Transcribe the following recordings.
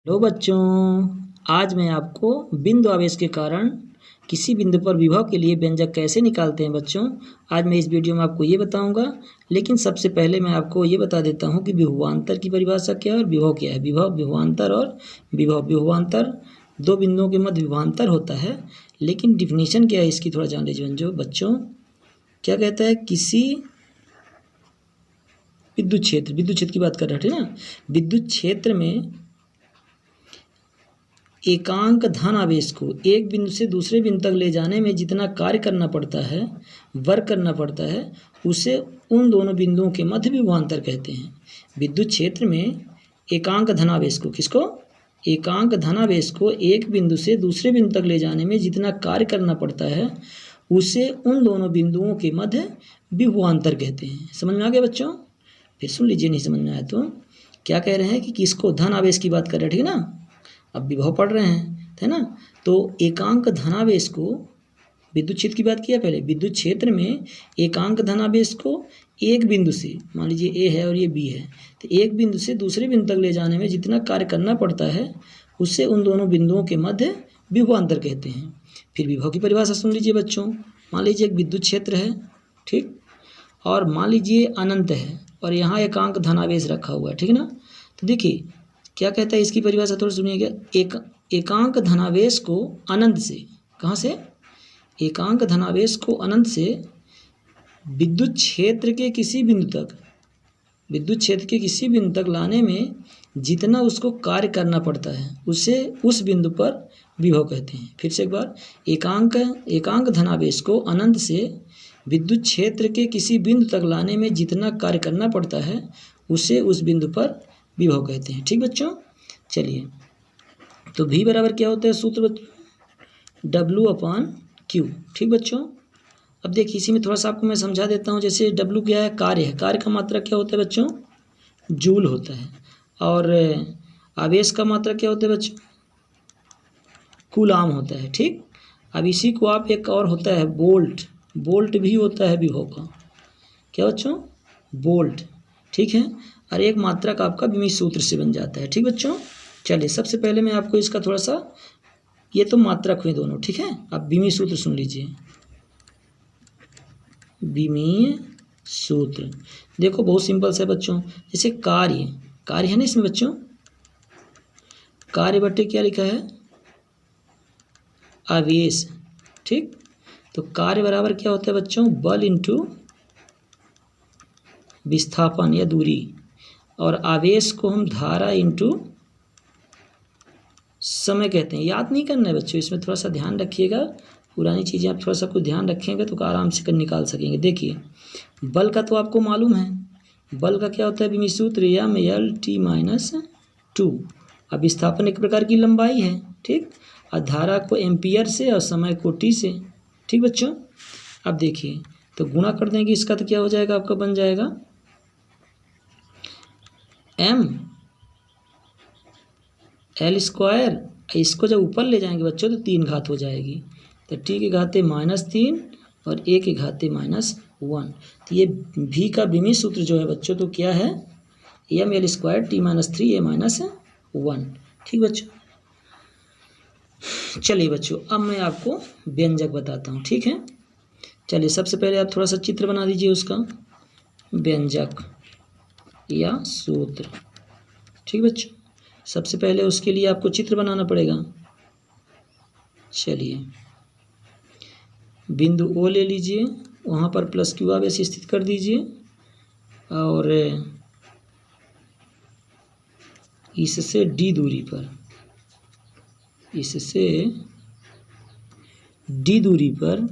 Hello बच्चों, आज मैं आपको बिंदु आवेश के कारण किसी बिंदु पर विभव के लिए व्यंजक कैसे निकालते हैं। बच्चों, आज मैं इस वीडियो में आपको ये बताऊंगा, लेकिन सबसे पहले मैं आपको ये बता देता हूं कि विभवांतर की परिभाषा क्या है और विभव क्या है। विभवांतर और विभवांतर दो बिंदुओं के मध्य विभवांतर होता है, लेकिन डिफिनीशन क्या है इसकी थोड़ा जान लीजिए। बच्चों, क्या कहता है, किसी विद्युत क्षेत्र की बात कर रहे थे ना। विद्युत क्षेत्र में एकांक धन आवेश को एक बिंदु से दूसरे बिंदु तक ले जाने में जितना कार्य करना पड़ता है, वर्क करना पड़ता है, उसे उन दोनों बिंदुओं के मध्य विभवांतर कहते हैं। विद्युत क्षेत्र में एकांक धनावेश को एकांक धनावेश को एक बिंदु से दूसरे बिंदु तक ले जाने में जितना कार्य करना पड़ता है, उसे उन दोनों बिंदुओं के मध्य विभवांतर कहते हैं। समझ में आ गया बच्चों? फिर सुन लीजिए, नहीं समझ में आया तो क्या कह रहे हैं कि किसको, धन आवेश की बात कर रहे हैं, ठीक है ना। अब विभव पढ़ रहे हैं, है ना। तो एकांक धनावेश को, विद्युत क्षेत्र की बात किया पहले, विद्युत क्षेत्र में एकांक धनावेश को एक बिंदु से, मान लीजिए ए है और ये बी है, तो एक बिंदु से दूसरे बिंदु तक ले जाने में जितना कार्य करना पड़ता है, उससे उन दोनों बिंदुओं के मध्य विभवांतर कहते हैं। फिर विभव की परिभाषा सुन लीजिए बच्चों। मान लीजिए एक विद्युत क्षेत्र है, ठीक, और मान लीजिए अनंत है और यहाँ एकांक धनावेश रखा हुआ है, ठीक है ना। तो देखिए क्या कहता है इसकी परिभाषा, थोड़ा सुनिएगा। एकांक धनावेश को अनंत से, कहाँ से, एकांक धनावेश को अनंत से विद्युत क्षेत्र के किसी बिंदु तक लाने में जितना उसको कार्य करना पड़ता है, उसे उस बिंदु पर विभव कहते हैं। फिर से एक बार, एकांक धनावेश को अनंत से विद्युत क्षेत्र के किसी बिंदु तक लाने में जितना कार्य करना पड़ता है, उसे उस बिंदु पर विभव कहते हैं। ठीक बच्चों, चलिए, तो V बराबर क्या होता है सूत्र बच्चों, W/Q। ठीक बच्चों, अब देखिए इसी में थोड़ा सा आपको मैं समझा देता हूँ। जैसे W क्या है, कार्य है, कार्य का मात्रा क्या होता है बच्चों, जूल होता है। और आवेश का मात्रा क्या होता है बच्चों, कूलाम होता है। ठीक, अब इसी को आप, एक और होता है बोल्ट भी होता है विभव का, क्या बच्चों, बोल्ट। ठीक है, और एक मात्रा का आपका विमीय सूत्र से बन जाता है। ठीक बच्चों, चलिए सबसे पहले मैं आपको इसका थोड़ा सा, ये तो मात्रक हुए दोनों, ठीक है। अब विमीय सूत्र सुन लीजिए। विमीय सूत्र देखो बहुत सिंपल सा है बच्चों। जैसे कार्य है ना इसमें बच्चों, कार्य बटे क्या लिखा है, आवेश। ठीक, तो कार्य बराबर क्या होता है बच्चों, बल इंटू विस्थापन या दूरी, और आवेश को हम धारा इंटू समय कहते हैं। याद नहीं करना है बच्चों, इसमें थोड़ा सा ध्यान रखिएगा। पुरानी चीज़ें आप थोड़ा सा कुछ ध्यान रखेंगे तो आराम से निकाल सकेंगे। देखिए बल का तो आपको मालूम है, बल का क्या होता है विमीय सूत्र, m/L/T-2। अब विस्थापन एक प्रकार की लंबाई है, ठीक, और धारा को एम्पियर से और समय को t से। ठीक बच्चों, अब देखिए तो गुणा कर देंगे इसका, तो क्या हो जाएगा आपका, बन जाएगा m/L²। इसको जब ऊपर ले जाएंगे बच्चों तो 3 घात हो जाएगी, तो t के घाते -3 और a के घाते -1। तो ये v का विमीय सूत्र जो है बच्चों, तो क्या है, mL² T-3a-1। ठीक बच्चों, चलिए बच्चों अब मैं आपको व्यंजक बताता हूँ। ठीक है, चलिए सबसे पहले आप थोड़ा सा चित्र बना दीजिए उसका, व्यंजक या सूत्र। ठीक बच्चों, सबसे पहले उसके लिए आपको चित्र बनाना पड़ेगा। चलिए बिंदु O ले लीजिए, वहाँ पर +Q आवेश स्थित कर दीजिए, और इससे D दूरी पर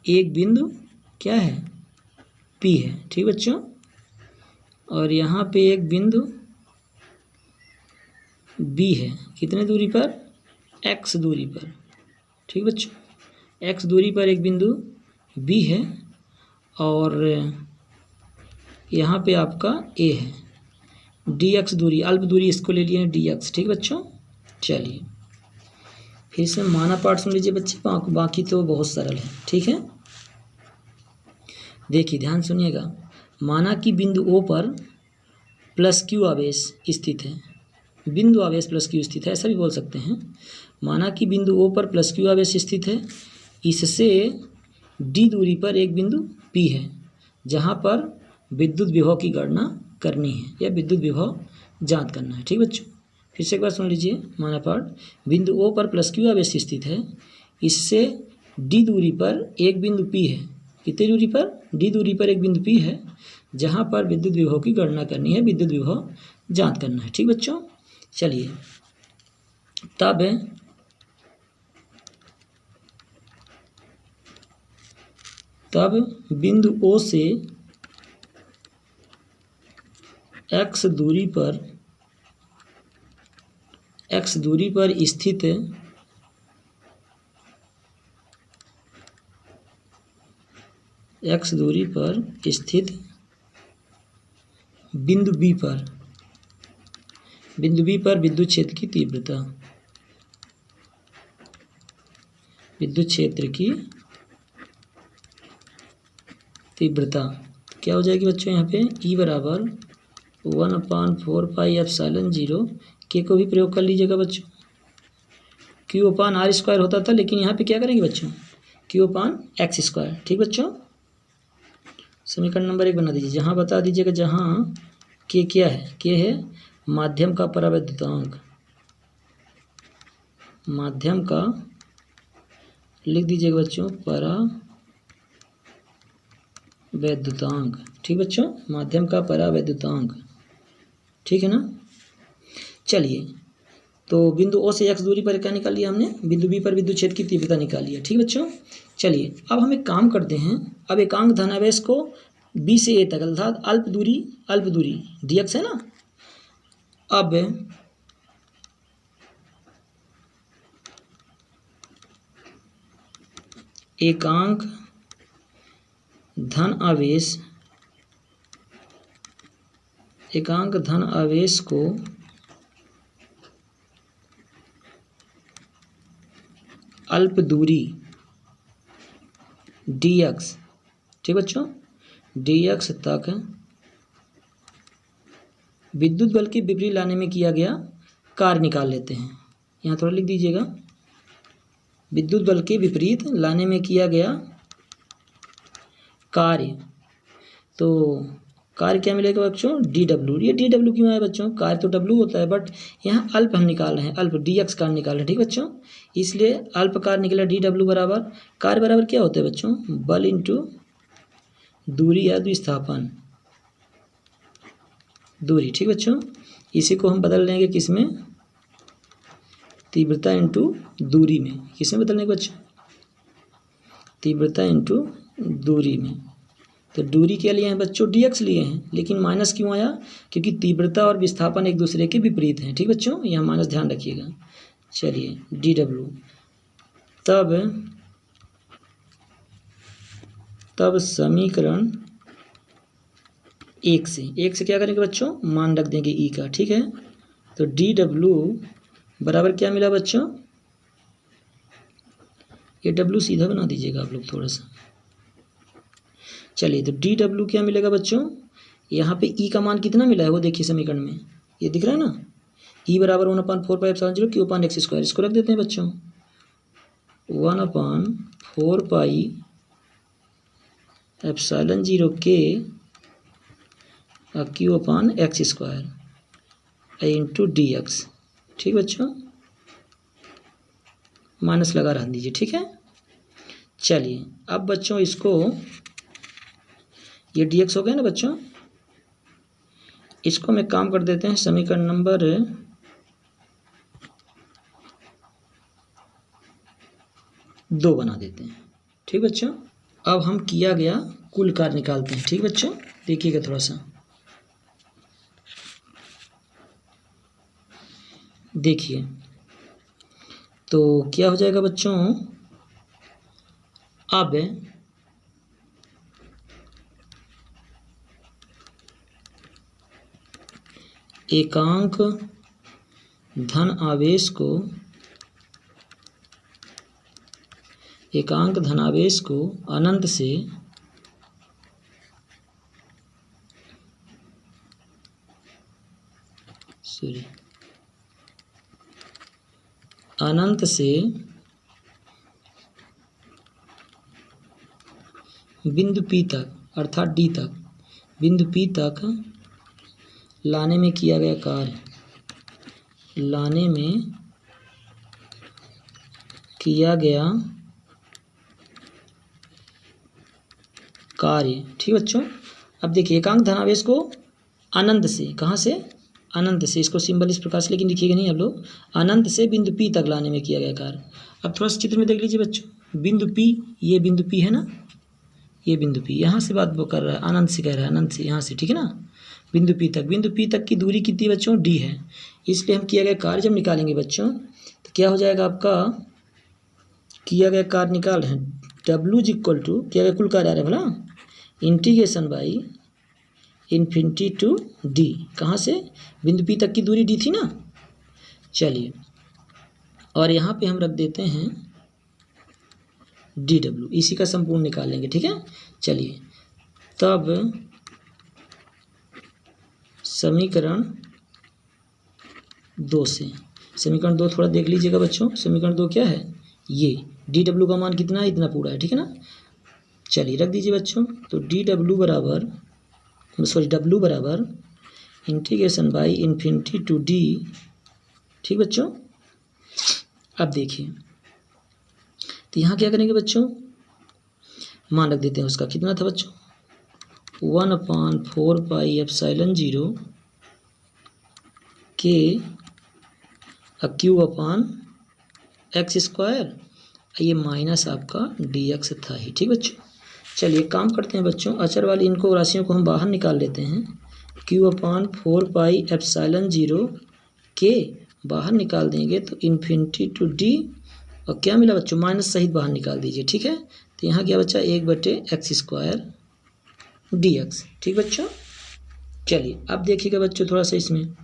एक बिंदु क्या है, P है। ठीक बच्चों, और यहाँ पे एक बिंदु B है, कितने दूरी पर, x दूरी पर। ठीक बच्चों, x दूरी पर एक बिंदु B है, और यहाँ पे आपका A है, dx दूरी, अल्प दूरी इसको ले लिए dx। ठीक बच्चों, चलिए फिर से माना पाठ सुन लीजिए बच्चे, बाकी तो बहुत सरल है। ठीक है, देखिए ध्यान सुनिएगा। माना कि बिंदु O पर +Q आवेश स्थित है, बिंदु आवेश प्लस क्यू स्थित है, ऐसा भी बोल सकते हैं। माना कि बिंदु ओ पर प्लस क्यू आवेश स्थित है, इससे डी दूरी पर एक बिंदु पी है जहाँ पर विद्युत विभव की गणना करनी है या विद्युत विभव ज्ञात करना है। ठीक बच्चों, फिर से एक बार सुन लीजिए माना पाठ। बिंदु ओ पर प्लस क्यू आवेश स्थित है, इससे डी दूरी पर एक बिंदु पी है। कितनी दूरी पर? डी दूरी पर एक बिंदु पी है जहाँ पर विद्युत विभव की गणना करनी है, विद्युत विभव ज्ञात करना है। ठीक बच्चों, चलिए तब बिंदु ओ से x दूरी पर स्थित बिंदु B पर विद्युत क्षेत्र की तीव्रता क्या हो जाएगी बच्चों? यहाँ पे E बराबर 1/4πε0 के को भी प्रयोग कर लीजिएगा बच्चों। Q/r² होता था, लेकिन यहाँ पे क्या करेंगे बच्चों? Q/x²। ठीक बच्चों, समीकरण नंबर 1 बना दीजिए। जहाँ बता दीजिएगा जहाँ के क्या है? के है माध्यम का परावैद्युतांक, माध्यम का लिख दीजिएगा बच्चों परावैद्युतांक। ठीक बच्चों, माध्यम का परावैद्युतांक, ठीक है ना। चलिए, तो बिंदु ओ से x दूरी पर क्या निकाल लिया हमने? बिंदु बी पर विद्युत क्षेत्र की तीव्रता निकाल लिया। ठीक बच्चों, चलिए अब हम एक काम करते हैं। अब एकांक धनावेश को बी से ए तक अर्थात अल्प दूरी dx है ना। अब एकांक धन आवेश को अल्प दूरी dx, ठीक बच्चों, dx तक विद्युत बल के विपरीत लाने में किया गया कार्य निकाल लेते हैं। यहाँ थोड़ा लिख दीजिएगा, विद्युत बल के विपरीत लाने में किया गया कार्य। तो कार्य क्या मिलेगा बच्चों? dw। ये dw क्यों है बच्चों? कार्य तो w होता है, बट यहाँ अल्प हम निकाल रहे हैं, अल्प dx कार्य निकाल रहे हैं। ठीक बच्चों, इसलिए अल्प कार्य निकला dw बराबर, कार्य बराबर क्या होता है बच्चों? बल इंटू दूरी या विस्थापन दूरी। ठीक बच्चों, इसी को हम बदल लेंगे किसमें? तीव्रता इंटू दूरी में। किसमें बदलने के बच्चों? तीव्रता इंटू दूरी में। तो दूरी क्या लिए हैं बच्चों? dx लिए हैं, लेकिन माइनस क्यों आया? क्योंकि तीव्रता और विस्थापन एक दूसरे के विपरीत हैं। ठीक बच्चों, यहाँ माइनस ध्यान रखिएगा। चलिए dw, तब समीकरण एक से क्या करेंगे बच्चों? मान रख देंगे ई का। ठीक है, तो dw बराबर क्या मिला बच्चों? ये w सीधा बना दीजिएगा आप लोग थोड़ा सा। चलिए, तो dw क्या मिलेगा बच्चों? यहाँ पे ई का मान कितना मिला है वो देखिए समीकरण में, ये दिख रहा है ना। ई बराबर 1/4πε0 Q/x²। इसको रख देते हैं बच्चों, 1/4πε0 के Q/x² इंटू dx। ठीक बच्चों, माइनस लगा रहने दीजिए। ठीक है, चलिए अब बच्चों इसको, ये dx हो गया ना बच्चों, इसको हम एक काम कर देते हैं, समीकरण नंबर 2 बना देते हैं। ठीक बच्चों, अब हम किया गया कुल कार्य निकालते हैं। ठीक बच्चों, देखिएगा थोड़ा सा, देखिए तो क्या हो जाएगा बच्चों? अब एकांक धन आवेश को अनंत से अनंत से बिंदु P तक अर्थात D तक, बिंदु P तक लाने में किया गया कार्य, लाने में किया गया कार्य। ठीक बच्चों, अब देखिए एकांक धनावेश को अनंत से, कहाँ से, अनंत से, इसको सिंबल इस प्रकार से लेकिन लिखिएगा नहीं आप लोग, अनंत से बिंदु P तक लाने में किया गया कार्य। अब थोड़ा सा चित्र में देख लीजिए बच्चों, बिंदु P, ये बिंदु P है ना, ये बिंदु P, यहाँ से बात वो कर रहा है, अनंत से कह रहा है, अनंत से, यहाँ से, ठीक है ना, बिंदु P तक, बिंदु P तक की दूरी कितनी बच्चों, D है। इसलिए हम किया गया कार्य जब निकालेंगे बच्चों तो क्या हो जाएगा आपका, किया गया कार्य निकाल रहे हैं, W इक्वल टू किया गया कुल कार्य आ रहा है भला, integration by infinity to D, कहाँ से, बिंदु P तक की दूरी D थी ना। चलिए, और यहाँ पे हम रख देते हैं DW, इसी का संपूर्ण निकाल लेंगे, ठीक है। चलिए, तब समीकरण 2 से, समीकरण 2 थोड़ा देख लीजिएगा बच्चों, समीकरण 2 क्या है, ये DW का मान कितना है, इतना पूरा है, ठीक है ना। चलिए रख दीजिए बच्चों, तो DW बराबर, सॉरी W बराबर integration by infinity to D, ठीक बच्चों। अब देखिए, तो यहाँ क्या करेंगे बच्चों, मान रख देते हैं उसका, कितना था बच्चों, 1/4 पाई एप्सिलॉन 0 के क्यूब अपान एक्स स्क्वायर, ये माइनस आपका dx था ही, ठीक बच्चों। चलिए काम करते हैं बच्चों, अचर वाली इनको राशियों को हम बाहर निकाल लेते हैं, Q/4 पाई एप्सिलॉन 0 के बाहर निकाल देंगे तो इन्फिनिटी टू D, और क्या मिला बच्चों, माइनस सहित बाहर निकाल दीजिए, ठीक है। तो यहाँ क्या बच्चा, 1/x² dx, ठीक बच्चों। चलिए अब देखिएगा बच्चों थोड़ा सा इसमें,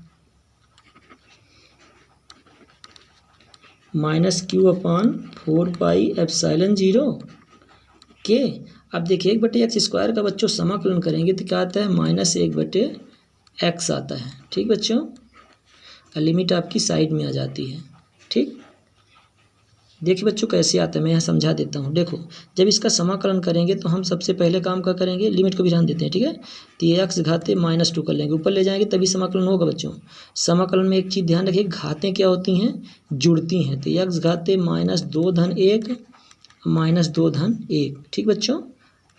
-Q/4 पाई एप्सिलॉन 0 के, अब देखिए 1/x² का बच्चों समाकलन करेंगे तो क्या आता है, -1/x आता है, ठीक बच्चों। लिमिट आपकी साइड में आ जाती है, ठीक। देखिए बच्चों कैसे आता है, मैं यहाँ समझा देता हूँ। देखो, जब इसका समाकलन करेंगे तो हम सबसे पहले काम क्या करेंगे, लिमिट को भी ध्यान देते हैं, ठीक है। तो ये x घाते -2 कर लेंगे, ऊपर ले जाएंगे तभी समाकलन होगा बच्चों। समाकलन में एक चीज़ ध्यान रखिए, घातें क्या होती हैं, जुड़ती हैं। तो x घाते -2 धन 1 -2 धन 1, ठीक बच्चों।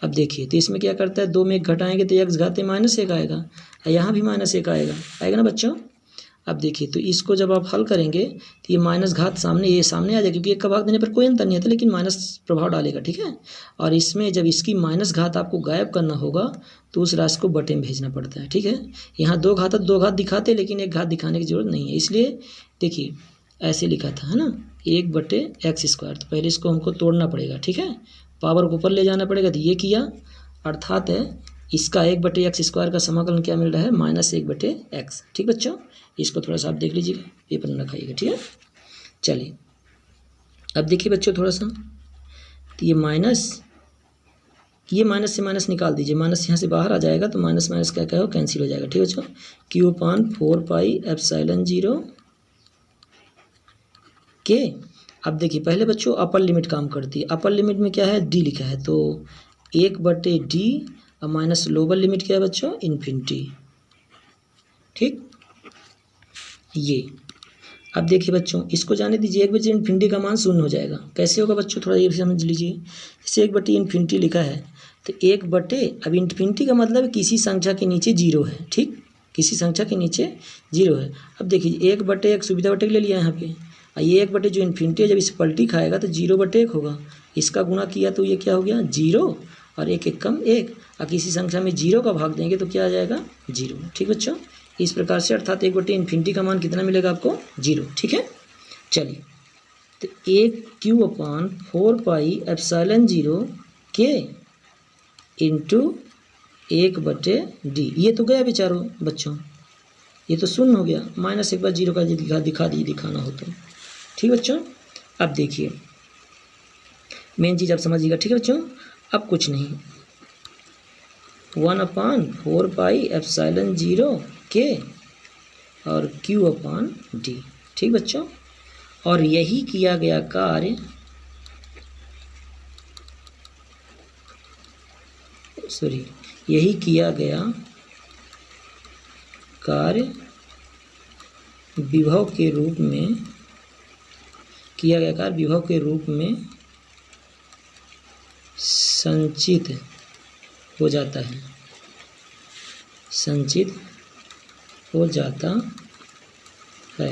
अब देखिए, तो इसमें क्या करता है, 2 में 1 घटाएंगे तो x घाते -1 आएगा, और यहाँ भी -1 आएगा, आएगा ना बच्चों। अब देखिए, तो इसको जब आप हल करेंगे तो ये माइनस घात सामने, ये सामने आ जाएगा, क्योंकि 1 का भाग देने पर कोई अंतर नहीं आता, लेकिन माइनस प्रभाव डालेगा, ठीक है। और इसमें जब इसकी माइनस घात आपको गायब करना होगा तो उस राशि को बटे में भेजना पड़ता है, ठीक है। यहाँ 2 घात 2 घात दिखाते, लेकिन 1 घात दिखाने की जरूरत नहीं है, इसलिए देखिए ऐसे लिखा था, है ना, 1/x²। तो पहले इसको हमको तोड़ना पड़ेगा, ठीक है, पावर को ऊपर ले जाना पड़ेगा, तो ये किया, अर्थात है इसका 1/x² का समाकलन क्या मिल रहा है, -1/x, ठीक बच्चों। इसको थोड़ा सा आप देख लीजिएगा, पेपर में रखाइएगा, ठीक है। चलिए अब देखिए बच्चों थोड़ा सा, तो ये माइनस से माइनस निकाल दीजिए, माइनस यहाँ से बाहर आ जाएगा तो माइनस माइनस क्या हो, कैंसिल हो जाएगा, ठीक बच्चों। Q/4 पाई एप्सिलॉन 0 के, अब देखिए पहले बच्चों अपर लिमिट काम करती है, अपर लिमिट में क्या है, D लिखा है, तो 1/D, और माइनस लोअर लिमिट क्या है बच्चों, इन्फिनिटी, ठीक। ये अब देखिए बच्चों, इसको जाने दीजिए, 1/, इन्फिनिटी का मान 0 हो जाएगा, कैसे होगा बच्चों, थोड़ा ये समझ लीजिए। जैसे 1/, इन्फिनिटी लिखा है तो 1/, अब इन्फिनिटी का मतलब किसी संख्या के नीचे 0 है, ठीक, किसी संख्या के नीचे 0 है। अब देखिए 1/, सुविधा बटे ले लिया यहाँ पे, और ये 1/, जो इन्फिनिटी है जब इसे पलटी खाएगा तो 0/1 होगा, इसका गुणा किया तो ये क्या हो गया, 0, और 1 1 कम 1, और किसी संख्या में 0 का भाग देंगे तो क्या आ जाएगा, 0, ठीक बच्चों। इस प्रकार से अर्थात 1/, इन्फिनिटी का मान कितना मिलेगा आपको, 0, ठीक है। चलिए, तो 1Q/4 पाई एप्सिलॉन 0 के इंटू 1/D, ये तो गया बेचारो बच्चों, ये तो 0 हो गया, -1 बार 0 का दिखा दीजिए, दिखाना हो तो, ठीक बच्चों। अब देखिए मेन चीज़ आप समझिएगा, ठीक है बच्चों। अब कुछ नहीं, 1/4 पाई एप्सिलॉन 0 के और Q/D, ठीक बच्चों। और यही किया गया कार्य यही किया गया कार्य विभव के रूप में संचित हो जाता है।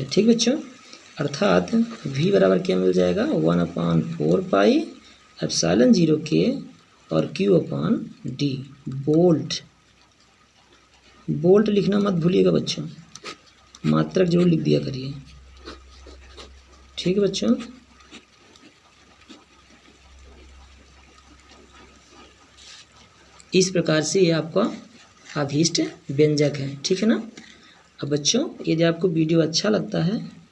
ठीक बच्चों, अर्थात v बराबर क्या मिल जाएगा 1/4 पाई एप्सिलॉन 0 k और Q/d। बोल्ट लिखना मत भूलिएगा बच्चों, मात्रक जरूर लिख दिया करिए। ठीक है बच्चों, इस प्रकार से ये आपका अभीष्ट व्यंजक है। ठीक है ना। अब बच्चों, यदि आपको वीडियो अच्छा लगता है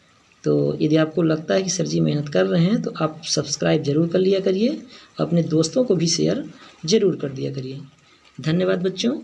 तो यदि आपको लगता है कि सर जी मेहनत कर रहे हैं तो आप सब्सक्राइब जरूर कर लिया करिए, अपने दोस्तों को भी शेयर जरूर कर दिया करिए। धन्यवाद बच्चों।